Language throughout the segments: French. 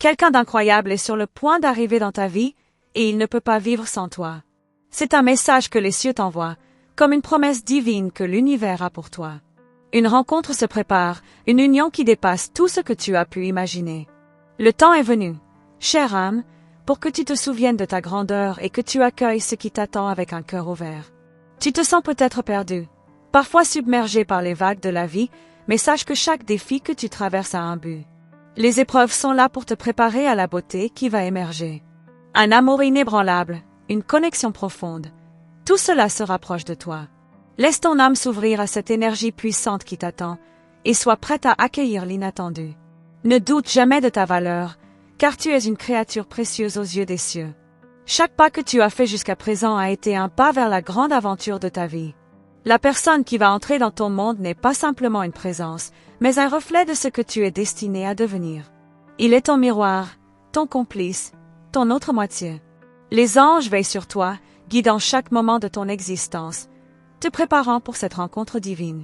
Quelqu'un d'incroyable est sur le point d'arriver dans ta vie, et il ne peut pas vivre sans toi. C'est un message que les cieux t'envoient, comme une promesse divine que l'univers a pour toi. Une rencontre se prépare, une union qui dépasse tout ce que tu as pu imaginer. Le temps est venu, chère âme, pour que tu te souviennes de ta grandeur et que tu accueilles ce qui t'attend avec un cœur ouvert. Tu te sens peut-être perdu, parfois submergé par les vagues de la vie, mais sache que chaque défi que tu traverses a un but. Les épreuves sont là pour te préparer à la beauté qui va émerger. Un amour inébranlable, une connexion profonde, tout cela se rapproche de toi. Laisse ton âme s'ouvrir à cette énergie puissante qui t'attend, et sois prête à accueillir l'inattendu. Ne doute jamais de ta valeur, car tu es une créature précieuse aux yeux des cieux. Chaque pas que tu as fait jusqu'à présent a été un pas vers la grande aventure de ta vie. La personne qui va entrer dans ton monde n'est pas simplement une présence, mais un reflet de ce que tu es destiné à devenir. Il est ton miroir, ton complice, ton autre moitié. Les anges veillent sur toi, guidant chaque moment de ton existence, te préparant pour cette rencontre divine.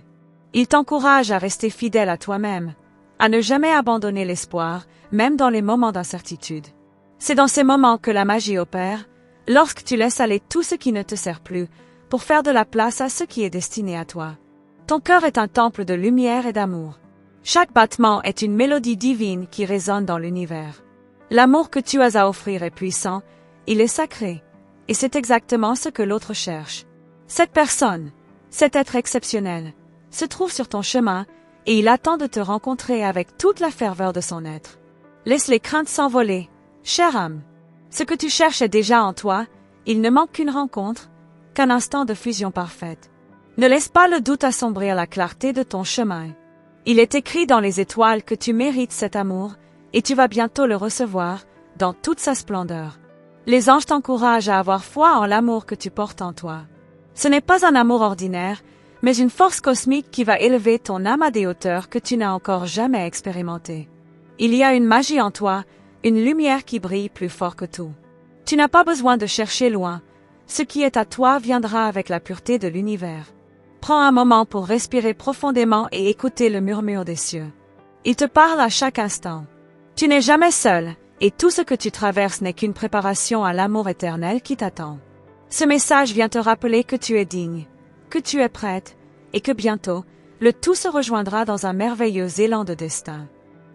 Ils t'encouragent à rester fidèle à toi-même, à ne jamais abandonner l'espoir, même dans les moments d'incertitude. C'est dans ces moments que la magie opère, lorsque tu laisses aller tout ce qui ne te sert plus, pour faire de la place à ce qui est destiné à toi. Ton cœur est un temple de lumière et d'amour. Chaque battement est une mélodie divine qui résonne dans l'univers. L'amour que tu as à offrir est puissant, il est sacré, et c'est exactement ce que l'autre cherche. Cette personne, cet être exceptionnel, se trouve sur ton chemin, et il attend de te rencontrer avec toute la ferveur de son être. Laisse les craintes s'envoler, chère âme. Ce que tu cherches est déjà en toi, il ne manque qu'une rencontre, qu'un instant de fusion parfaite. Ne laisse pas le doute assombrir la clarté de ton chemin. Il est écrit dans les étoiles que tu mérites cet amour, et tu vas bientôt le recevoir, dans toute sa splendeur. Les anges t'encouragent à avoir foi en l'amour que tu portes en toi. Ce n'est pas un amour ordinaire, mais une force cosmique qui va élever ton âme à des hauteurs que tu n'as encore jamais expérimentées. Il y a une magie en toi, une lumière qui brille plus fort que tout. Tu n'as pas besoin de chercher loin, ce qui est à toi viendra avec la pureté de l'univers. Prends un moment pour respirer profondément et écouter le murmure des cieux. Il te parle à chaque instant. Tu n'es jamais seul, et tout ce que tu traverses n'est qu'une préparation à l'amour éternel qui t'attend. Ce message vient te rappeler que tu es digne, que tu es prête, et que bientôt, le tout se rejoindra dans un merveilleux élan de destin.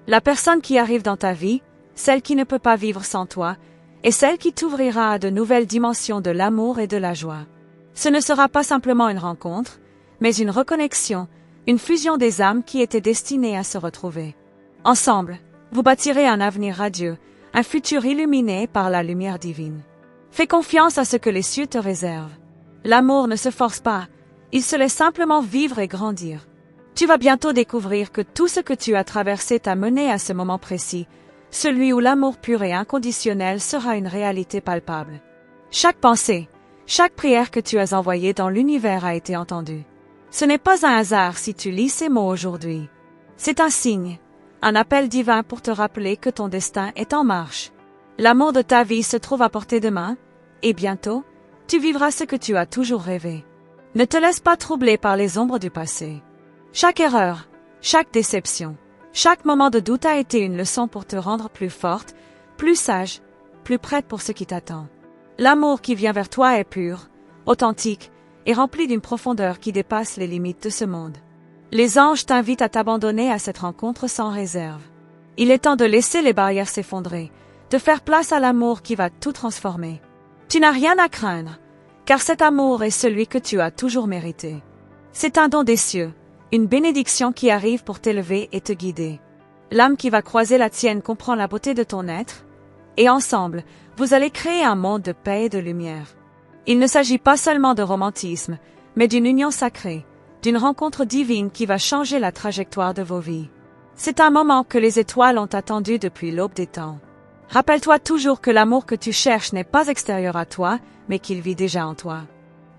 La personne qui arrive dans ta vie, celle qui ne peut pas vivre sans toi, est celle qui t'ouvrira à de nouvelles dimensions de l'amour et de la joie. Ce ne sera pas simplement une rencontre, mais une reconnexion, une fusion des âmes qui étaient destinées à se retrouver. Ensemble, vous bâtirez un avenir radieux, un futur illuminé par la lumière divine. Fais confiance à ce que les cieux te réservent. L'amour ne se force pas, il se laisse simplement vivre et grandir. Tu vas bientôt découvrir que tout ce que tu as traversé t'a mené à ce moment précis, celui où l'amour pur et inconditionnel sera une réalité palpable. Chaque pensée, chaque prière que tu as envoyée dans l'univers a été entendue. Ce n'est pas un hasard si tu lis ces mots aujourd'hui. C'est un signe, un appel divin pour te rappeler que ton destin est en marche. L'amour de ta vie se trouve à portée de main, et bientôt, tu vivras ce que tu as toujours rêvé. Ne te laisse pas troubler par les ombres du passé. Chaque erreur, chaque déception, chaque moment de doute a été une leçon pour te rendre plus forte, plus sage, plus prête pour ce qui t'attend. L'amour qui vient vers toi est pur, authentique, et rempli d'une profondeur qui dépasse les limites de ce monde. Les anges t'invitent à t'abandonner à cette rencontre sans réserve. Il est temps de laisser les barrières s'effondrer, de faire place à l'amour qui va tout transformer. Tu n'as rien à craindre, car cet amour est celui que tu as toujours mérité. C'est un don des cieux, une bénédiction qui arrive pour t'élever et te guider. L'âme qui va croiser la tienne comprend la beauté de ton être, et ensemble, vous allez créer un monde de paix et de lumière. Il ne s'agit pas seulement de romantisme, mais d'une union sacrée, d'une rencontre divine qui va changer la trajectoire de vos vies. C'est un moment que les étoiles ont attendu depuis l'aube des temps. Rappelle-toi toujours que l'amour que tu cherches n'est pas extérieur à toi, mais qu'il vit déjà en toi.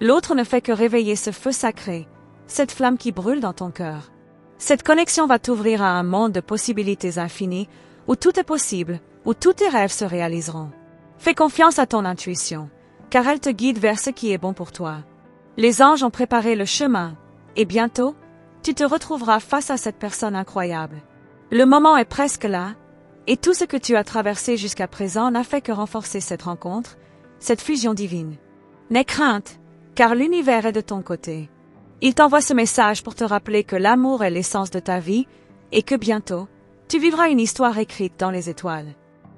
L'autre ne fait que réveiller ce feu sacré, cette flamme qui brûle dans ton cœur. Cette connexion va t'ouvrir à un monde de possibilités infinies, où tout est possible, où tous tes rêves se réaliseront. Fais confiance à ton intuition, car elle te guide vers ce qui est bon pour toi. Les anges ont préparé le chemin, et bientôt, tu te retrouveras face à cette personne incroyable. Le moment est presque là, Et tout ce que tu as traversé jusqu'à présent n'a fait que renforcer cette rencontre, cette fusion divine. N'aie crainte, car l'univers est de ton côté. Il t'envoie ce message pour te rappeler que l'amour est l'essence de ta vie et que bientôt, tu vivras une histoire écrite dans les étoiles.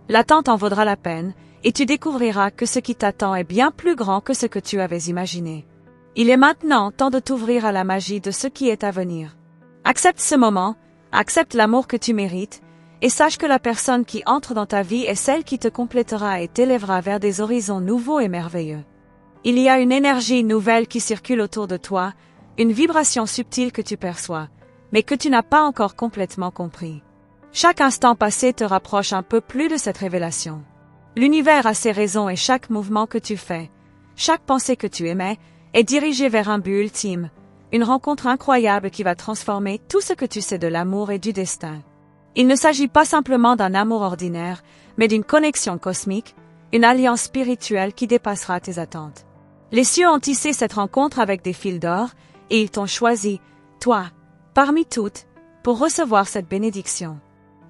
L'attente en vaudra la peine et tu découvriras que ce qui t'attend est bien plus grand que ce que tu avais imaginé. Il est maintenant temps de t'ouvrir à la magie de ce qui est à venir. Accepte ce moment, accepte l'amour que tu mérites, et sache que la personne qui entre dans ta vie est celle qui te complétera et t'élèvera vers des horizons nouveaux et merveilleux. Il y a une énergie nouvelle qui circule autour de toi, une vibration subtile que tu perçois, mais que tu n'as pas encore complètement compris. Chaque instant passé te rapproche un peu plus de cette révélation. L'univers a ses raisons et chaque mouvement que tu fais, chaque pensée que tu émets, est dirigé vers un but ultime, une rencontre incroyable qui va transformer tout ce que tu sais de l'amour et du destin. Il ne s'agit pas simplement d'un amour ordinaire, mais d'une connexion cosmique, une alliance spirituelle qui dépassera tes attentes. Les cieux ont tissé cette rencontre avec des fils d'or, et ils t'ont choisi, toi, parmi toutes, pour recevoir cette bénédiction.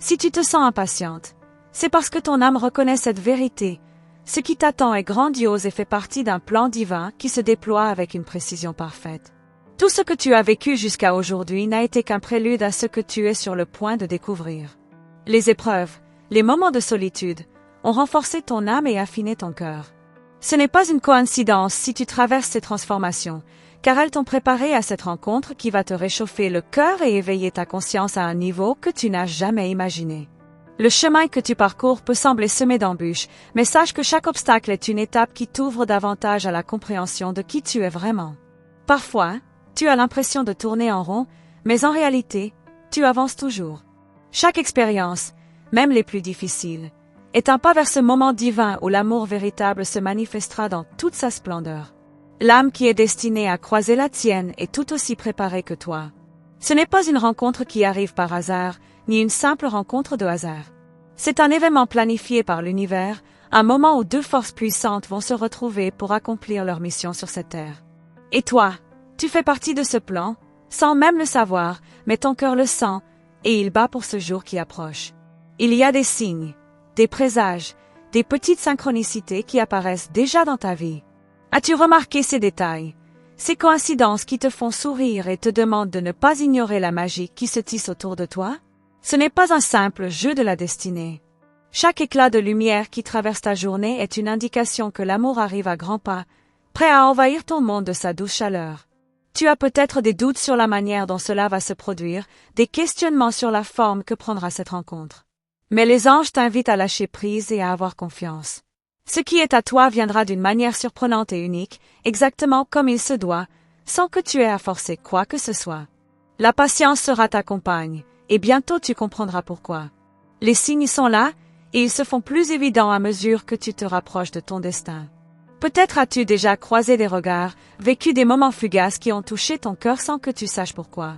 Si tu te sens impatiente, c'est parce que ton âme reconnaît cette vérité. Ce qui t'attend est grandiose et fait partie d'un plan divin qui se déploie avec une précision parfaite. Tout ce que tu as vécu jusqu'à aujourd'hui n'a été qu'un prélude à ce que tu es sur le point de découvrir. Les épreuves, les moments de solitude, ont renforcé ton âme et affiné ton cœur. Ce n'est pas une coïncidence si tu traverses ces transformations, car elles t'ont préparé à cette rencontre qui va te réchauffer le cœur et éveiller ta conscience à un niveau que tu n'as jamais imaginé. Le chemin que tu parcours peut sembler semé d'embûches, mais sache que chaque obstacle est une étape qui t'ouvre davantage à la compréhension de qui tu es vraiment. Parfois, tu as l'impression de tourner en rond, mais en réalité, tu avances toujours. Chaque expérience, même les plus difficiles, est un pas vers ce moment divin où l'amour véritable se manifestera dans toute sa splendeur. L'âme qui est destinée à croiser la tienne est tout aussi préparée que toi. Ce n'est pas une rencontre qui arrive par hasard, ni une simple rencontre de hasard. C'est un événement planifié par l'univers, un moment où deux forces puissantes vont se retrouver pour accomplir leur mission sur cette terre. Et toi, tu fais partie de ce plan, sans même le savoir, mais ton cœur le sent, et il bat pour ce jour qui approche. Il y a des signes, des présages, des petites synchronicités qui apparaissent déjà dans ta vie. As-tu remarqué ces détails, ces coïncidences qui te font sourire et te demandent de ne pas ignorer la magie qui se tisse autour de toi? Ce n'est pas un simple jeu de la destinée. Chaque éclat de lumière qui traverse ta journée est une indication que l'amour arrive à grands pas, prêt à envahir ton monde de sa douce chaleur. Tu as peut-être des doutes sur la manière dont cela va se produire, des questionnements sur la forme que prendra cette rencontre. Mais les anges t'invitent à lâcher prise et à avoir confiance. Ce qui est à toi viendra d'une manière surprenante et unique, exactement comme il se doit, sans que tu aies à forcer quoi que ce soit. La patience sera ta compagne, et bientôt tu comprendras pourquoi. Les signes sont là, et ils se font plus évidents à mesure que tu te rapproches de ton destin. Peut-être as-tu déjà croisé des regards, vécu des moments fugaces qui ont touché ton cœur sans que tu saches pourquoi.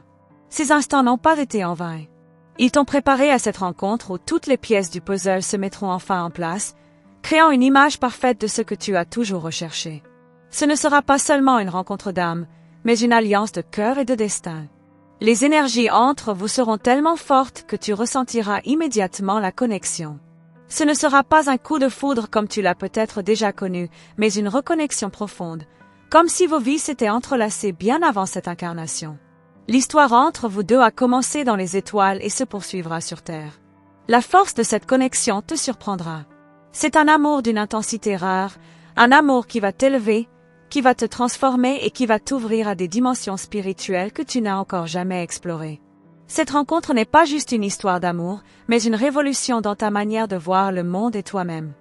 Ces instants n'ont pas été en vain. Ils t'ont préparé à cette rencontre où toutes les pièces du puzzle se mettront enfin en place, créant une image parfaite de ce que tu as toujours recherché. Ce ne sera pas seulement une rencontre d'âme, mais une alliance de cœur et de destin. Les énergies entre vous seront tellement fortes que tu ressentiras immédiatement la connexion. Ce ne sera pas un coup de foudre comme tu l'as peut-être déjà connu, mais une reconnexion profonde, comme si vos vies s'étaient entrelacées bien avant cette incarnation. L'histoire entre vous deux a commencé dans les étoiles et se poursuivra sur Terre. La force de cette connexion te surprendra. C'est un amour d'une intensité rare, un amour qui va t'élever, qui va te transformer et qui va t'ouvrir à des dimensions spirituelles que tu n'as encore jamais explorées. Cette rencontre n'est pas juste une histoire d'amour, mais une révolution dans ta manière de voir le monde et toi-même.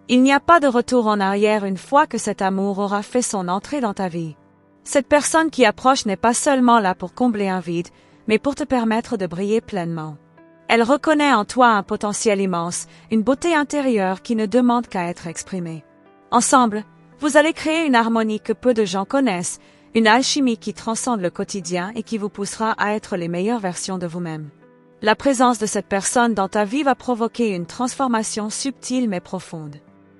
Il n'y a pas de retour en arrière une fois que cet amour aura fait son entrée dans ta vie. Cette personne qui approche n'est pas seulement là pour combler un vide, mais pour te permettre de briller pleinement. Elle reconnaît en toi un potentiel immense, une beauté intérieure qui ne demande qu'à être exprimée. Ensemble, vous allez créer une harmonie que peu de gens connaissent, une alchimie qui transcende le quotidien et qui vous poussera à être les meilleures versions de vous-même. La présence de cette personne dans ta vie va provoquer une transformation subtile mais profonde.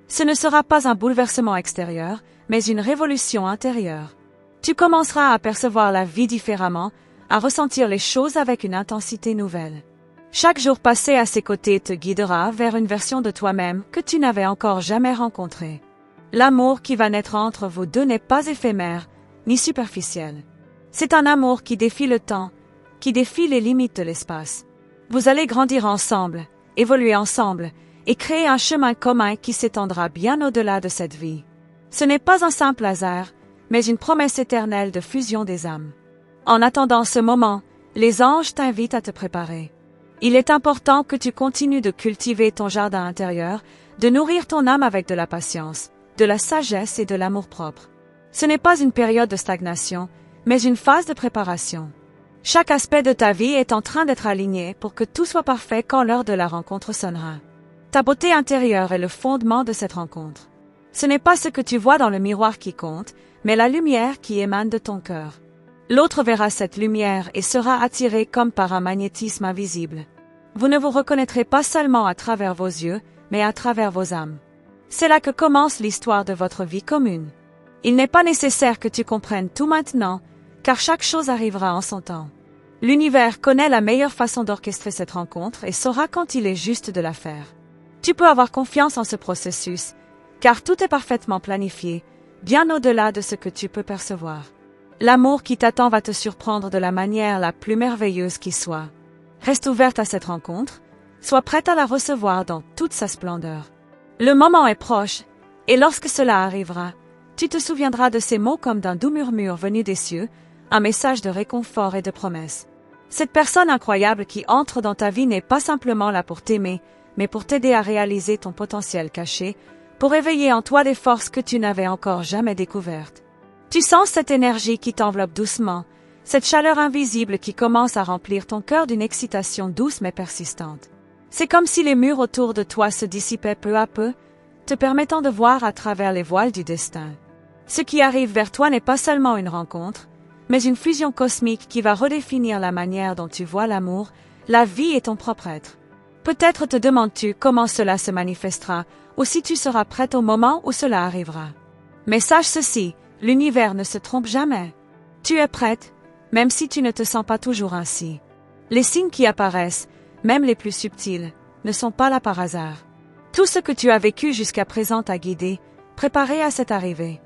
Ce ne sera pas un bouleversement extérieur, mais une révolution intérieure. Tu commenceras à percevoir la vie différemment, à ressentir les choses avec une intensité nouvelle. Chaque jour passé à ses côtés te guidera vers une version de toi-même que tu n'avais encore jamais rencontrée. L'amour qui va naître entre vous deux n'est pas éphémère, ni superficiel. C'est un amour qui défie le temps, qui défie les limites de l'espace. Vous allez grandir ensemble, évoluer ensemble, et créer un chemin commun qui s'étendra bien au-delà de cette vie. Ce n'est pas un simple hasard, mais une promesse éternelle de fusion des âmes. En attendant ce moment, les anges t'invitent à te préparer. Il est important que tu continues de cultiver ton jardin intérieur, de nourrir ton âme avec de la patience, de la sagesse et de l'amour-propre. Ce n'est pas une période de stagnation, mais une phase de préparation. Chaque aspect de ta vie est en train d'être aligné pour que tout soit parfait quand l'heure de la rencontre sonnera. Ta beauté intérieure est le fondement de cette rencontre. Ce n'est pas ce que tu vois dans le miroir qui compte, mais la lumière qui émane de ton cœur. L'autre verra cette lumière et sera attiré comme par un magnétisme invisible. Vous ne vous reconnaîtrez pas seulement à travers vos yeux, mais à travers vos âmes. C'est là que commence l'histoire de votre vie commune. Il n'est pas nécessaire que tu comprennes tout maintenant, car chaque chose arrivera en son temps. L'univers connaît la meilleure façon d'orchestrer cette rencontre et saura quand il est juste de la faire. Tu peux avoir confiance en ce processus, car tout est parfaitement planifié, bien au-delà de ce que tu peux percevoir. L'amour qui t'attend va te surprendre de la manière la plus merveilleuse qui soit. Reste ouverte à cette rencontre, sois prête à la recevoir dans toute sa splendeur. Le moment est proche, et lorsque cela arrivera, tu te souviendras de ces mots comme d'un doux murmure venu des cieux, un message de réconfort et de promesse. Cette personne incroyable qui entre dans ta vie n'est pas simplement là pour t'aimer, mais pour t'aider à réaliser ton potentiel caché, pour éveiller en toi des forces que tu n'avais encore jamais découvertes. Tu sens cette énergie qui t'enveloppe doucement, cette chaleur invisible qui commence à remplir ton cœur d'une excitation douce mais persistante. C'est comme si les murs autour de toi se dissipaient peu à peu, te permettant de voir à travers les voiles du destin. Ce qui arrive vers toi n'est pas seulement une rencontre, mais une fusion cosmique qui va redéfinir la manière dont tu vois l'amour, la vie et ton propre être. Peut-être te demandes-tu comment cela se manifestera, ou si tu seras prête au moment où cela arrivera. Mais sache ceci, l'univers ne se trompe jamais. Tu es prête, même si tu ne te sens pas toujours ainsi. Les signes qui apparaissent, même les plus subtils, ne sont pas là par hasard. Tout ce que tu as vécu jusqu'à présent t'a guidé, préparé à cette arrivée.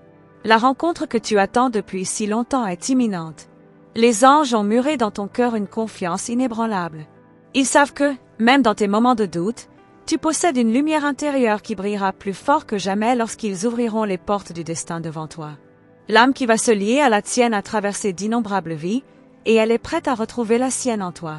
La rencontre que tu attends depuis si longtemps est imminente. Les anges ont muré dans ton cœur une confiance inébranlable. Ils savent que, même dans tes moments de doute, tu possèdes une lumière intérieure qui brillera plus fort que jamais lorsqu'ils ouvriront les portes du destin devant toi. L'âme qui va se lier à la tienne a traversé d'innombrables vies, et elle est prête à retrouver la sienne en toi.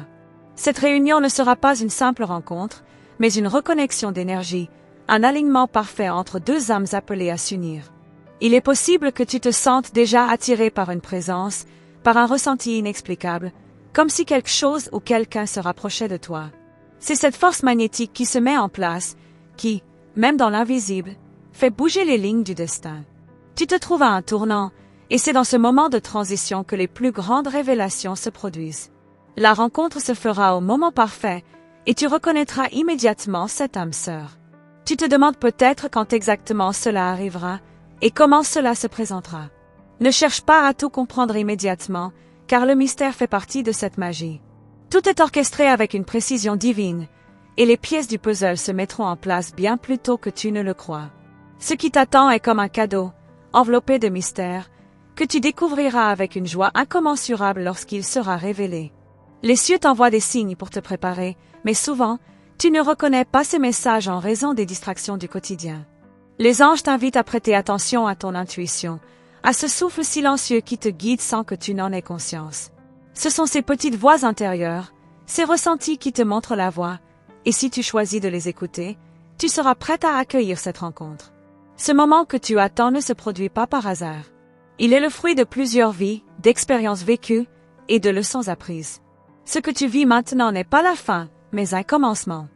Cette réunion ne sera pas une simple rencontre, mais une reconnexion d'énergie, un alignement parfait entre deux âmes appelées à s'unir. Il est possible que tu te sentes déjà attiré par une présence, par un ressenti inexplicable, comme si quelque chose ou quelqu'un se rapprochait de toi. C'est cette force magnétique qui se met en place, qui, même dans l'invisible, fait bouger les lignes du destin. Tu te trouves à un tournant, et c'est dans ce moment de transition que les plus grandes révélations se produisent. La rencontre se fera au moment parfait, et tu reconnaîtras immédiatement cette âme sœur. Tu te demandes peut-être quand exactement cela arrivera, et comment cela se présentera. Ne cherche pas à tout comprendre immédiatement, car le mystère fait partie de cette magie. Tout est orchestré avec une précision divine, et les pièces du puzzle se mettront en place bien plus tôt que tu ne le crois. Ce qui t'attend est comme un cadeau, enveloppé de mystère, que tu découvriras avec une joie incommensurable lorsqu'il sera révélé. Les cieux t'envoient des signes pour te préparer, mais souvent, tu ne reconnais pas ces messages en raison des distractions du quotidien. Les anges t'invitent à prêter attention à ton intuition, à ce souffle silencieux qui te guide sans que tu n'en aies conscience. Ce sont ces petites voix intérieures, ces ressentis qui te montrent la voie, et si tu choisis de les écouter, tu seras prête à accueillir cette rencontre. Ce moment que tu attends ne se produit pas par hasard. Il est le fruit de plusieurs vies, d'expériences vécues et de leçons apprises. Ce que tu vis maintenant n'est pas la fin, mais un commencement.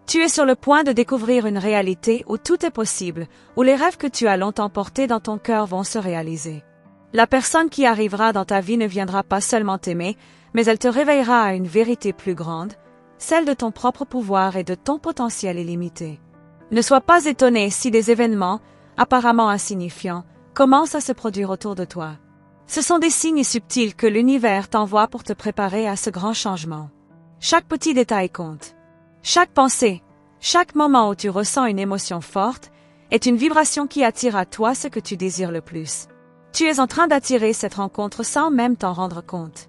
Tu es sur le point de découvrir une réalité où tout est possible, où les rêves que tu as longtemps portés dans ton cœur vont se réaliser. La personne qui arrivera dans ta vie ne viendra pas seulement t'aimer, mais elle te réveillera à une vérité plus grande, celle de ton propre pouvoir et de ton potentiel illimité. Ne sois pas étonné si des événements, apparemment insignifiants, commencent à se produire autour de toi. Ce sont des signes subtils que l'univers t'envoie pour te préparer à ce grand changement. Chaque petit détail compte. Chaque pensée, chaque moment où tu ressens une émotion forte, est une vibration qui attire à toi ce que tu désires le plus. Tu es en train d'attirer cette rencontre sans même t'en rendre compte.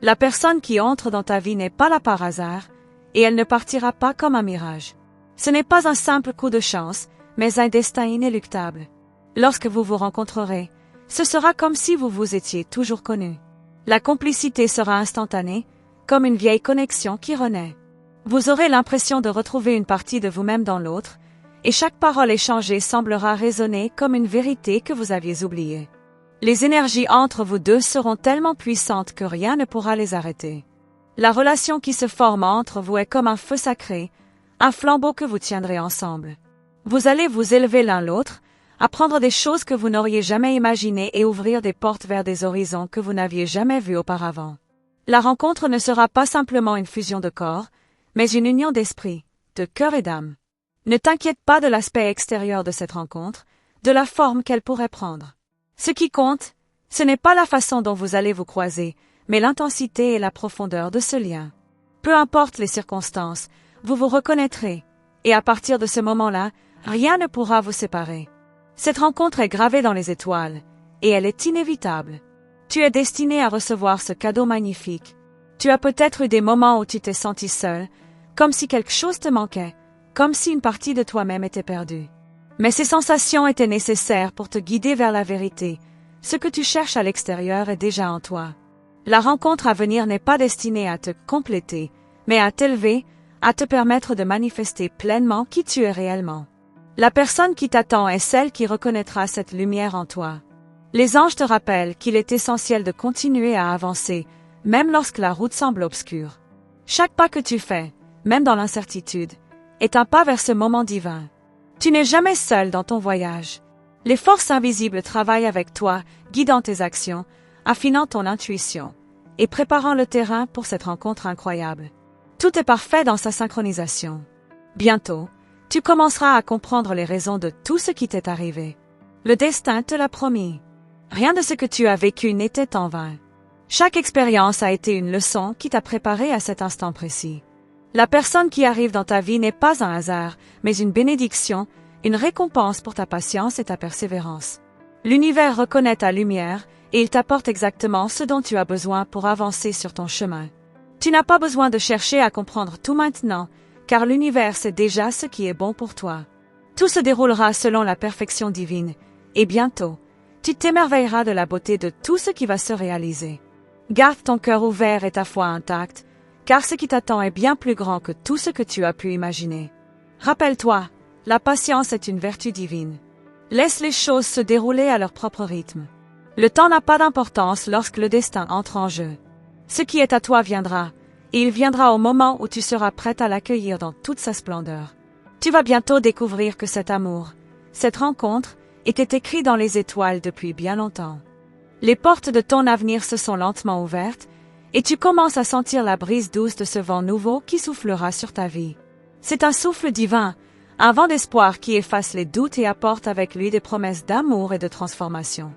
La personne qui entre dans ta vie n'est pas là par hasard, et elle ne partira pas comme un mirage. Ce n'est pas un simple coup de chance, mais un destin inéluctable. Lorsque vous vous rencontrerez, ce sera comme si vous vous étiez toujours connus. La complicité sera instantanée, comme une vieille connexion qui renaît. Vous aurez l'impression de retrouver une partie de vous-même dans l'autre, et chaque parole échangée semblera résonner comme une vérité que vous aviez oubliée. Les énergies entre vous deux seront tellement puissantes que rien ne pourra les arrêter. La relation qui se forme entre vous est comme un feu sacré, un flambeau que vous tiendrez ensemble. Vous allez vous élever l'un l'autre, apprendre des choses que vous n'auriez jamais imaginées et ouvrir des portes vers des horizons que vous n'aviez jamais vus auparavant. La rencontre ne sera pas simplement une fusion de corps, mais une union d'esprit, de cœur et d'âme. Ne t'inquiète pas de l'aspect extérieur de cette rencontre, de la forme qu'elle pourrait prendre. Ce qui compte, ce n'est pas la façon dont vous allez vous croiser, mais l'intensité et la profondeur de ce lien. Peu importe les circonstances, vous vous reconnaîtrez, et à partir de ce moment-là, rien ne pourra vous séparer. Cette rencontre est gravée dans les étoiles, et elle est inévitable. Tu es destiné à recevoir ce cadeau magnifique. Tu as peut-être eu des moments où tu t'es senti seul, comme si quelque chose te manquait, comme si une partie de toi-même était perdue. Mais ces sensations étaient nécessaires pour te guider vers la vérité. Ce que tu cherches à l'extérieur est déjà en toi. La rencontre à venir n'est pas destinée à te compléter, mais à t'élever, à te permettre de manifester pleinement qui tu es réellement. La personne qui t'attend est celle qui reconnaîtra cette lumière en toi. Les anges te rappellent qu'il est essentiel de continuer à avancer, même lorsque la route semble obscure. Chaque pas que tu fais, même dans l'incertitude, est un pas vers ce moment divin. Tu n'es jamais seul dans ton voyage. Les forces invisibles travaillent avec toi, guidant tes actions, affinant ton intuition, et préparant le terrain pour cette rencontre incroyable. Tout est parfait dans sa synchronisation. Bientôt, tu commenceras à comprendre les raisons de tout ce qui t'est arrivé. Le destin te l'a promis. Rien de ce que tu as vécu n'était en vain. Chaque expérience a été une leçon qui t'a préparé à cet instant précis. La personne qui arrive dans ta vie n'est pas un hasard, mais une bénédiction, une récompense pour ta patience et ta persévérance. L'univers reconnaît ta lumière et il t'apporte exactement ce dont tu as besoin pour avancer sur ton chemin. Tu n'as pas besoin de chercher à comprendre tout maintenant, car l'univers sait déjà ce qui est bon pour toi. Tout se déroulera selon la perfection divine, et bientôt, tu t'émerveilleras de la beauté de tout ce qui va se réaliser. Garde ton cœur ouvert et ta foi intacte, car ce qui t'attend est bien plus grand que tout ce que tu as pu imaginer. Rappelle-toi, la patience est une vertu divine. Laisse les choses se dérouler à leur propre rythme. Le temps n'a pas d'importance lorsque le destin entre en jeu. Ce qui est à toi viendra, et il viendra au moment où tu seras prête à l'accueillir dans toute sa splendeur. Tu vas bientôt découvrir que cet amour, cette rencontre, était écrit dans les étoiles depuis bien longtemps. Les portes de ton avenir se sont lentement ouvertes, et tu commences à sentir la brise douce de ce vent nouveau qui soufflera sur ta vie. C'est un souffle divin, un vent d'espoir qui efface les doutes et apporte avec lui des promesses d'amour et de transformation.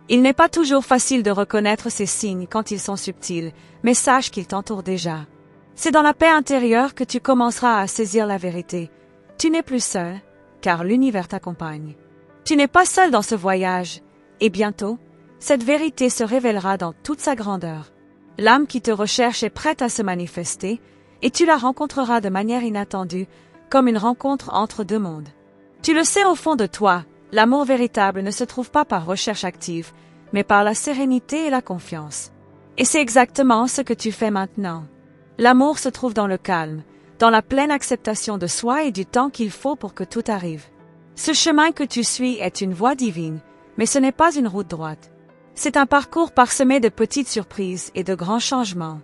Il n'est pas toujours facile de reconnaître ces signes quand ils sont subtils, mais sache qu'ils t'entourent déjà. C'est dans la paix intérieure que tu commenceras à saisir la vérité. Tu n'es plus seul, car l'univers t'accompagne. Tu n'es pas seul dans ce voyage, et bientôt, cette vérité se révélera dans toute sa grandeur. L'âme qui te recherche est prête à se manifester, et tu la rencontreras de manière inattendue, comme une rencontre entre deux mondes. Tu le sais au fond de toi, l'amour véritable ne se trouve pas par recherche active, mais par la sérénité et la confiance. Et c'est exactement ce que tu fais maintenant. L'amour se trouve dans le calme, dans la pleine acceptation de soi et du temps qu'il faut pour que tout arrive. Ce chemin que tu suis est une voie divine, mais ce n'est pas une route droite. C'est un parcours parsemé de petites surprises et de grands changements.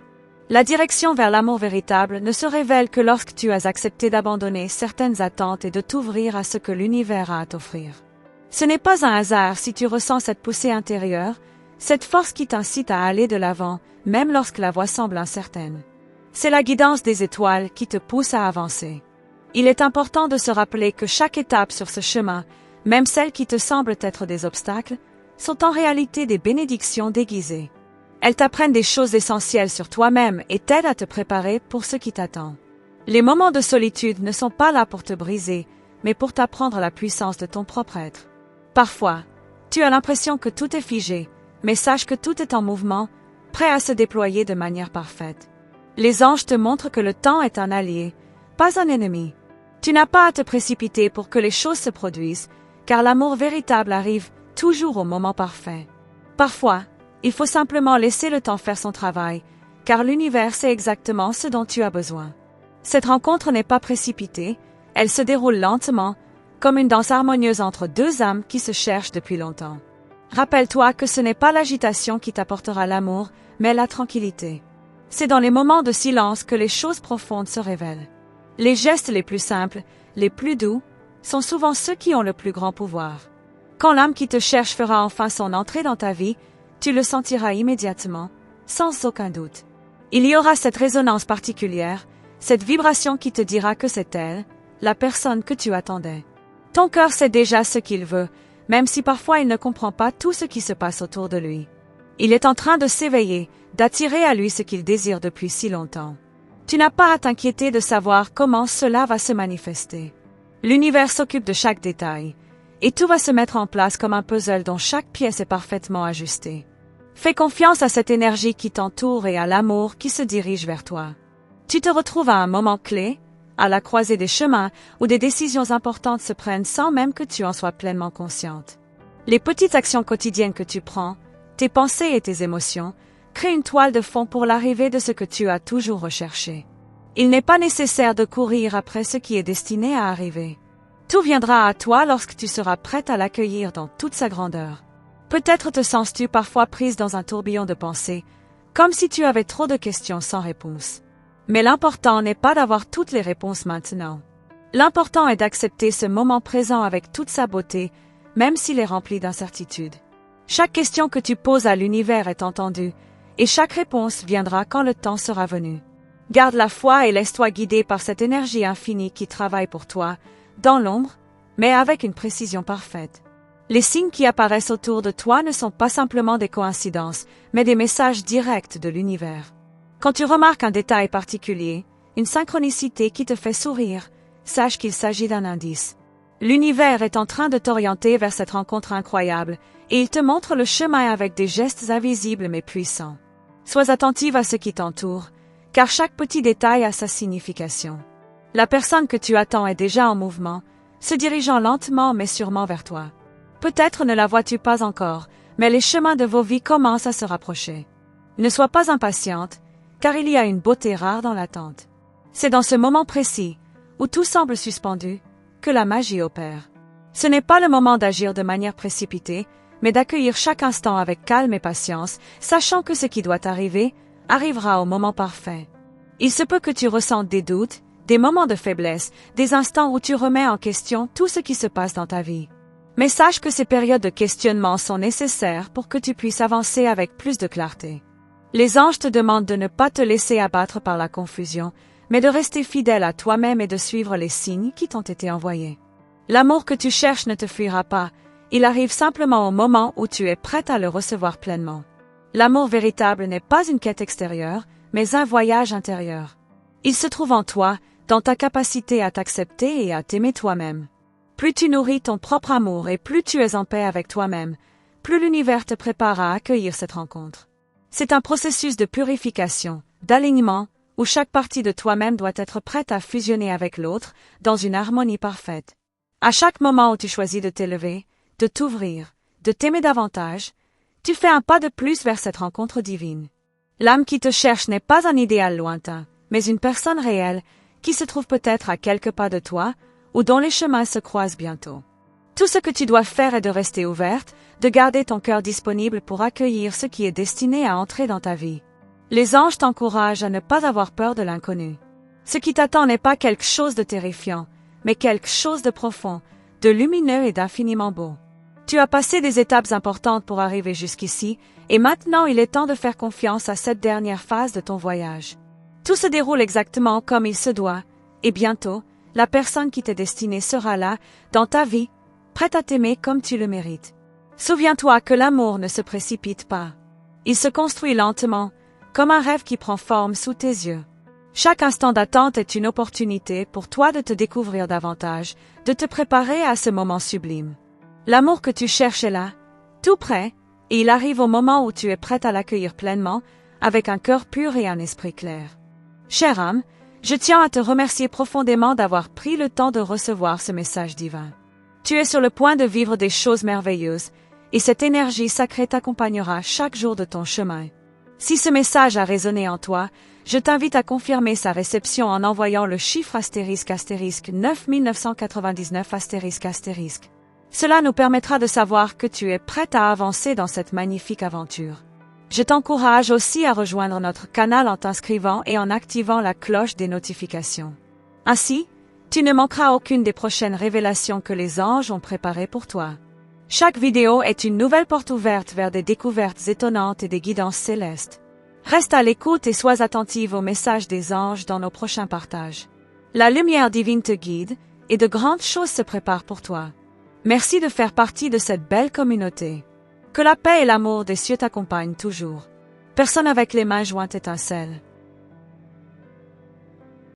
La direction vers l'amour véritable ne se révèle que lorsque tu as accepté d'abandonner certaines attentes et de t'ouvrir à ce que l'univers a à t'offrir. Ce n'est pas un hasard si tu ressens cette poussée intérieure, cette force qui t'incite à aller de l'avant, même lorsque la voie semble incertaine. C'est la guidance des étoiles qui te pousse à avancer. Il est important de se rappeler que chaque étape sur ce chemin, même celles qui te semblent être des obstacles, sont en réalité des bénédictions déguisées. Elles t'apprennent des choses essentielles sur toi-même et t'aident à te préparer pour ce qui t'attend. Les moments de solitude ne sont pas là pour te briser, mais pour t'apprendre la puissance de ton propre être. Parfois, tu as l'impression que tout est figé, mais sache que tout est en mouvement, prêt à se déployer de manière parfaite. Les anges te montrent que le temps est un allié, pas un ennemi. Tu n'as pas à te précipiter pour que les choses se produisent, car l'amour véritable arrive toujours au moment parfait. Parfois, il faut simplement laisser le temps faire son travail, car l'univers sait exactement ce dont tu as besoin. Cette rencontre n'est pas précipitée, elle se déroule lentement, comme une danse harmonieuse entre deux âmes qui se cherchent depuis longtemps. Rappelle-toi que ce n'est pas l'agitation qui t'apportera l'amour, mais la tranquillité. C'est dans les moments de silence que les choses profondes se révèlent. Les gestes les plus simples, les plus doux, sont souvent ceux qui ont le plus grand pouvoir. Quand l'âme qui te cherche fera enfin son entrée dans ta vie, tu le sentiras immédiatement, sans aucun doute. Il y aura cette résonance particulière, cette vibration qui te dira que c'est elle, la personne que tu attendais. Ton cœur sait déjà ce qu'il veut, même si parfois il ne comprend pas tout ce qui se passe autour de lui. Il est en train de s'éveiller, d'attirer à lui ce qu'il désire depuis si longtemps. Tu n'as pas à t'inquiéter de savoir comment cela va se manifester. L'univers s'occupe de chaque détail, et tout va se mettre en place comme un puzzle dont chaque pièce est parfaitement ajustée. Fais confiance à cette énergie qui t'entoure et à l'amour qui se dirige vers toi. Tu te retrouves à un moment clé, à la croisée des chemins où des décisions importantes se prennent sans même que tu en sois pleinement consciente. Les petites actions quotidiennes que tu prends, tes pensées et tes émotions, créent une toile de fond pour l'arrivée de ce que tu as toujours recherché. Il n'est pas nécessaire de courir après ce qui est destiné à arriver. Tout viendra à toi lorsque tu seras prête à l'accueillir dans toute sa grandeur. Peut-être te sens-tu parfois prise dans un tourbillon de pensées, comme si tu avais trop de questions sans réponse. Mais l'important n'est pas d'avoir toutes les réponses maintenant. L'important est d'accepter ce moment présent avec toute sa beauté, même s'il est rempli d'incertitudes. Chaque question que tu poses à l'univers est entendue, et chaque réponse viendra quand le temps sera venu. Garde la foi et laisse-toi guider par cette énergie infinie qui travaille pour toi, dans l'ombre, mais avec une précision parfaite. Les signes qui apparaissent autour de toi ne sont pas simplement des coïncidences, mais des messages directs de l'univers. Quand tu remarques un détail particulier, une synchronicité qui te fait sourire, sache qu'il s'agit d'un indice. L'univers est en train de t'orienter vers cette rencontre incroyable, et il te montre le chemin avec des gestes invisibles mais puissants. Sois attentive à ce qui t'entoure, car chaque petit détail a sa signification. La personne que tu attends est déjà en mouvement, se dirigeant lentement mais sûrement vers toi. Peut-être ne la vois-tu pas encore, mais les chemins de vos vies commencent à se rapprocher. Ne sois pas impatiente, car il y a une beauté rare dans l'attente. C'est dans ce moment précis, où tout semble suspendu, que la magie opère. Ce n'est pas le moment d'agir de manière précipitée, mais d'accueillir chaque instant avec calme et patience, sachant que ce qui doit arriver, arrivera au moment parfait. Il se peut que tu ressentes des doutes, des moments de faiblesse, des instants où tu remets en question tout ce qui se passe dans ta vie. Mais sache que ces périodes de questionnement sont nécessaires pour que tu puisses avancer avec plus de clarté. Les anges te demandent de ne pas te laisser abattre par la confusion, mais de rester fidèle à toi-même et de suivre les signes qui t'ont été envoyés. L'amour que tu cherches ne te fuira pas, il arrive simplement au moment où tu es prête à le recevoir pleinement. L'amour véritable n'est pas une quête extérieure, mais un voyage intérieur. Il se trouve en toi, dans ta capacité à t'accepter et à t'aimer toi-même. Plus tu nourris ton propre amour et plus tu es en paix avec toi-même, plus l'univers te prépare à accueillir cette rencontre. C'est un processus de purification, d'alignement, où chaque partie de toi-même doit être prête à fusionner avec l'autre, dans une harmonie parfaite. À chaque moment où tu choisis de t'élever, de t'ouvrir, de t'aimer davantage, tu fais un pas de plus vers cette rencontre divine. L'âme qui te cherche n'est pas un idéal lointain, mais une personne réelle, qui se trouve peut-être à quelques pas de toi, ou dont les chemins se croisent bientôt. Tout ce que tu dois faire est de rester ouverte, de garder ton cœur disponible pour accueillir ce qui est destiné à entrer dans ta vie. Les anges t'encouragent à ne pas avoir peur de l'inconnu. Ce qui t'attend n'est pas quelque chose de terrifiant, mais quelque chose de profond, de lumineux et d'infiniment beau. Tu as passé des étapes importantes pour arriver jusqu'ici, et maintenant il est temps de faire confiance à cette dernière phase de ton voyage. Tout se déroule exactement comme il se doit, et bientôt, la personne qui t'est destinée sera là, dans ta vie, prête à t'aimer comme tu le mérites. Souviens-toi que l'amour ne se précipite pas. Il se construit lentement, comme un rêve qui prend forme sous tes yeux. Chaque instant d'attente est une opportunité pour toi de te découvrir davantage, de te préparer à ce moment sublime. L'amour que tu cherches est là, tout près, et il arrive au moment où tu es prête à l'accueillir pleinement, avec un cœur pur et un esprit clair. Chère âme, je tiens à te remercier profondément d'avoir pris le temps de recevoir ce message divin. Tu es sur le point de vivre des choses merveilleuses, et cette énergie sacrée t'accompagnera chaque jour de ton chemin. Si ce message a résonné en toi, je t'invite à confirmer sa réception en envoyant le chiffre ** 9999 ***. Cela nous permettra de savoir que tu es prête à avancer dans cette magnifique aventure. Je t'encourage aussi à rejoindre notre canal en t'inscrivant et en activant la cloche des notifications. Ainsi, tu ne manqueras aucune des prochaines révélations que les anges ont préparées pour toi. Chaque vidéo est une nouvelle porte ouverte vers des découvertes étonnantes et des guidances célestes. Reste à l'écoute et sois attentive aux messages des anges dans nos prochains partages. La lumière divine te guide, et de grandes choses se préparent pour toi. Merci de faire partie de cette belle communauté. Que la paix et l'amour des cieux t'accompagnent toujours. Personne avec les mains jointes étincelle.